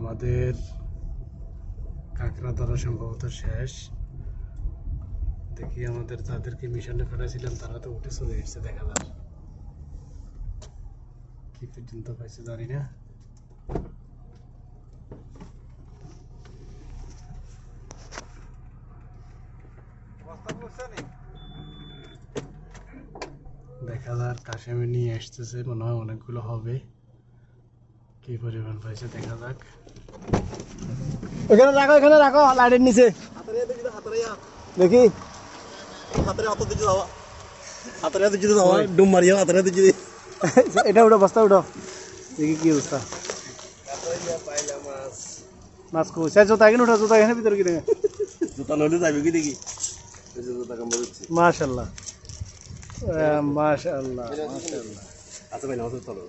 আমাদের কাঁকড়া ধরা সম্ভবত শেষ। দেখি আমাদের যাদেরকে মিশনে ফেলেছিলাম তারা তো উঠে চলে এসছে, দেখা যাক কি পর্যন্ত পাইছে জানি না। দেখা যাক কাশেমে নিয়ে আসতেছে, মনে হয় অনেকগুলো হবে। কি পরিমাণ পাইছে দেখা যাক। এখানে রাখো লাইটের নিচে দেখি। ডুম মারিও হাতের হাতে যদি এটা উঠো, বস্তা উঠো, দেখি কি অবস্থা। মাছ কো সে জোতা এখানে উঠো, জোতা এখানে ভিতরে কি দেখে জুতা নলে যাবে কি দেখি। জুতা কামড় দিচ্ছে। মাশাআল্লাহ মাশাআল্লাহ মাশাআল্লাহ। আচ্ছা ভাই নাও চলো।